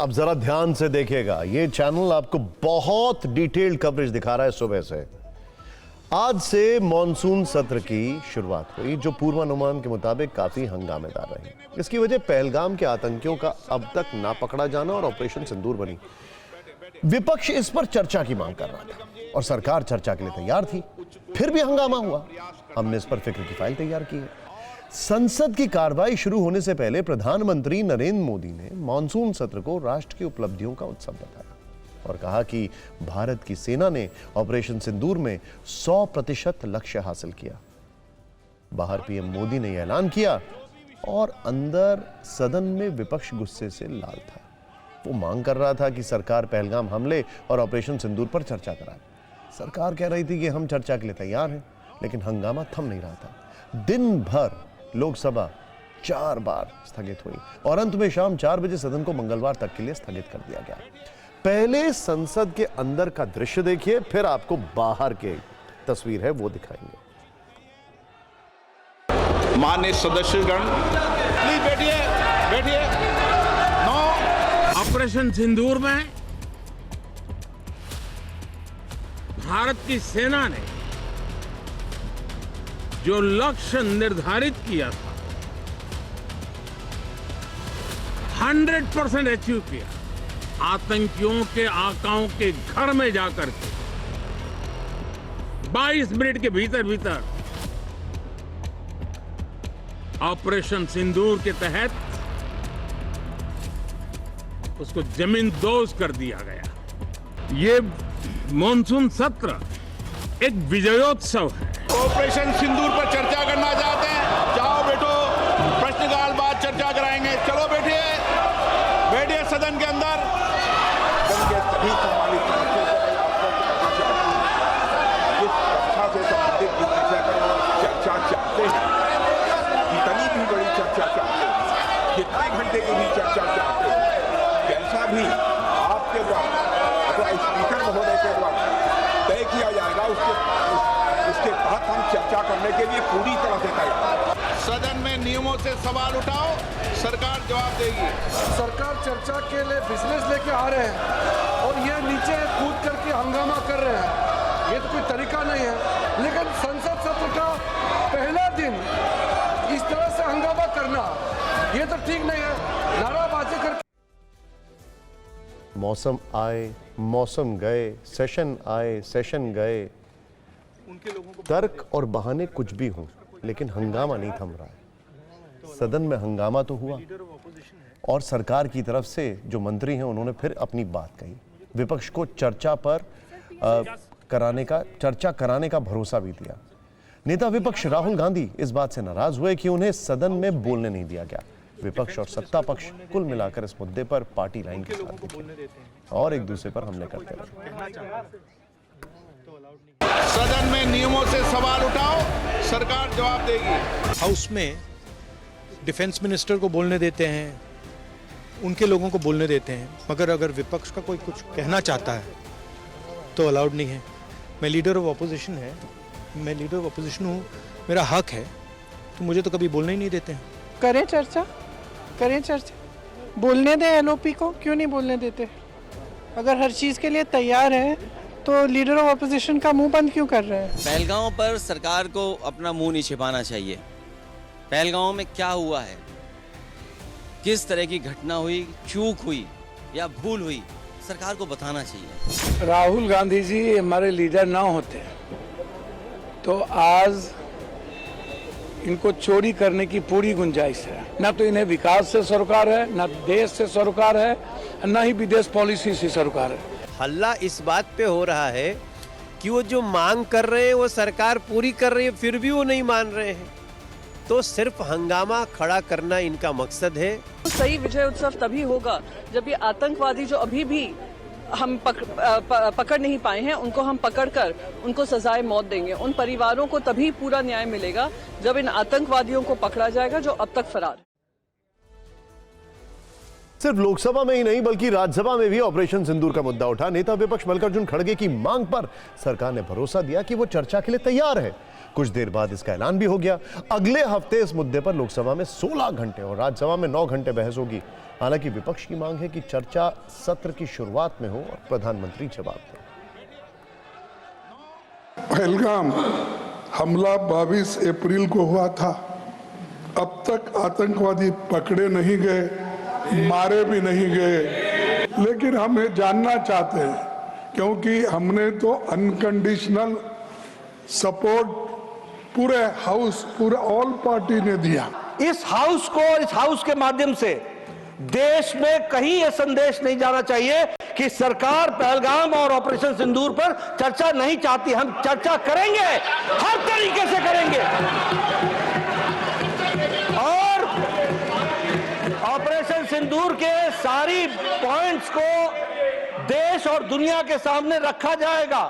अब जरा ध्यान से देखिएगा, ये चैनल आपको बहुत डिटेल्ड कवरेज दिखा रहा है सुबह से। आज से मॉनसून सत्र की शुरुआत हुई, जो पूर्वानुमान के मुताबिक काफी हंगामेदार रही। इसकी वजह पहलगाम के आतंकियों का अब तक ना पकड़ा जाना और ऑपरेशन सिंदूर बनी। विपक्ष इस पर चर्चा की मांग कर रहा था और सरकार चर्चा के लिए तैयार थी, फिर भी हंगामा हुआ। हमने इस पर फिक्र की फाइल तैयार की है। संसद की कार्रवाई शुरू होने से पहले प्रधानमंत्री नरेंद्र मोदी ने मॉनसून सत्र को राष्ट्र की उपलब्धियों का उत्सव बताया और कहा कि भारत की सेना ने ऑपरेशन सिंदूर में 100% लक्ष्य हासिल किया। बाहर पीएम मोदी ने यह ऐलान किया और अंदर सदन में विपक्ष गुस्से से लाल था। वो मांग कर रहा था कि सरकार पहलगाम हमले और ऑपरेशन सिंदूर पर चर्चा कराए। सरकार कह रही थी कि हम चर्चा के लिए तैयार हैं, लेकिन हंगामा थम नहीं रहा था। दिन भर लोकसभा 4 बार स्थगित हुई और अंत में शाम 4 बजे सदन को मंगलवार तक के लिए स्थगित कर दिया गया। पहले संसद के अंदर का दृश्य देखिए, फिर आपको बाहर के तस्वीर है वो दिखाएंगे। माननीय सदस्यगण, प्लीज बैठिए, बैठिए। ऑपरेशन सिंदूर में भारत की सेना ने जो लक्ष्य निर्धारित किया था 100% अचीव किया। आतंकियों के आकाओं के घर में जाकर के 22 मिनट के भीतर ऑपरेशन सिंदूर के तहत उसको जमींदोज कर दिया गया। ये मॉनसून सत्र एक विजयोत्सव है। ऑपरेशन सिंदूर पर चर्चा करना चाहते हैं? जाओ बैठो, प्रश्नकाल बाद चर्चा कराएंगे। चलो बैठिए, बैठिए सदन के अंदर। सभी सम्मानित चर्चा चाहते हैं, कितनी भी बड़ी चर्चा चाहते हैं, कितने घंटे की भी चर्चा चाहते हैं, जैसा भी आपके द्वारा अथवा स्पीकर महोदय के द्वारा तय किया जाएगा उसके तहत हम चर्चा करने के लिए पूरी तरह से तैयार। सदन में नियमों से सवाल उठाओ, सरकार जवाब देगी। सरकार चर्चा के लिए बिजनेस लेके आ रहे हैं और ये नीचे कूद करके हंगामा कर रहे हैं। ये तो कोई तरीका नहीं है। लेकिन संसद सत्र का पहला दिन इस तरह से हंगामा करना ये तो ठीक नहीं है। नाराबाजी करके मौसम आए, मौसम गए, सेशन आए, सेशन गए। तर्क और बहाने कुछ भी हों, लेकिन हंगामा नहीं थम रहा है। सदन में हंगामा तो हुआ और सरकार की तरफ से जो मंत्री हैं उन्होंने फिर अपनी बात कही। विपक्ष को चर्चा कराने का भरोसा भी दिया। नेता विपक्ष राहुल गांधी इस बात से नाराज हुए कि उन्हें सदन में बोलने नहीं दिया गया। विपक्ष और सत्ता पक्ष कुल मिलाकर इस मुद्दे पर पार्टी लाइन के साथ दिखे और एक दूसरे पर हमले करते रहे। सदन में नियमों से सवाल उठाओ, सरकार जवाब देगी। हाउस में डिफेंस मिनिस्टर को बोलने देते हैं, उनके लोगों को बोलने देते हैं, मगर अगर विपक्ष का कोई कुछ कहना चाहता है तो अलाउड नहीं है। मैं लीडर ऑफ अपोजिशन हूँ, मेरा हक है, तो मुझे तो कभी बोलने ही नहीं देते हैं। करें चर्चा, बोलने दें एलओपी को, क्यों नहीं बोलने देते? अगर हर चीज़ के लिए तैयार है तो लीडर ऑफ अपोजिशन का मुंह बंद क्यों कर रहे हैं? पहलगांव पर सरकार को अपना मुंह नहीं छिपाना चाहिए। पहलगांव में क्या हुआ है, किस तरह की घटना हुई, चूक हुई या भूल हुई, सरकार को बताना चाहिए। राहुल गांधी जी हमारे लीडर ना होते तो आज इनको चोरी करने की पूरी गुंजाइश है। ना तो इन्हें विकास से सरोकार है, ना देश से सरोकार है, ना ही विदेश पॉलिसी से सरोकार है। हल्ला इस बात पे हो रहा है कि वो जो मांग कर रहे हैं वो सरकार पूरी कर रही है, फिर भी वो नहीं मान रहे हैं। तो सिर्फ हंगामा खड़ा करना इनका मकसद है। सही विजय उत्सव तभी होगा जब ये आतंकवादी जो अभी भी हम पकड़ नहीं पाए हैं, उनको हम पकड़कर उनको सजाए मौत देंगे। उन परिवारों को तभी पूरा न्याय मिलेगा जब इन आतंकवादियों को पकड़ा जाएगा जो अब तक फरार है। सिर्फ लोकसभा में ही नहीं बल्कि राज्यसभा में भी ऑपरेशन सिंदूर का मुद्दा उठा। नेता विपक्ष मल्लिकार्जुन खड़गे की मांग पर सरकार ने भरोसा दिया कि वो चर्चा के लिए तैयार है। कुछ देर बाद इसका ऐलान भी हो गया। अगले हफ्ते इस मुद्दे पर लोकसभा में 16 घंटे और राज्यसभा में 9 घंटे बहस होगी। हालांकि विपक्ष की मांग है कि चर्चा सत्र की शुरुआत में हो और प्रधानमंत्री जवाब दें। पहलगाम हमला 22 अप्रैल को हुआ था। अब तक आतंकवादी पकड़े नहीं गए, मारे भी नहीं गए, लेकिन हम ये जानना चाहते हैं, क्योंकि हमने तो अनकंडीशनल सपोर्ट पूरे हाउस, पूरे ऑल पार्टी ने दिया। इस हाउस के माध्यम से देश में कहीं यह संदेश नहीं जाना चाहिए कि सरकार पहलगाम और ऑपरेशन सिंदूर पर चर्चा नहीं चाहती। हम चर्चा करेंगे, हर तरीके से करेंगे, और ऑपरेशन सिंदूर के सारी पॉइंट्स को देश और दुनिया के सामने रखा जाएगा।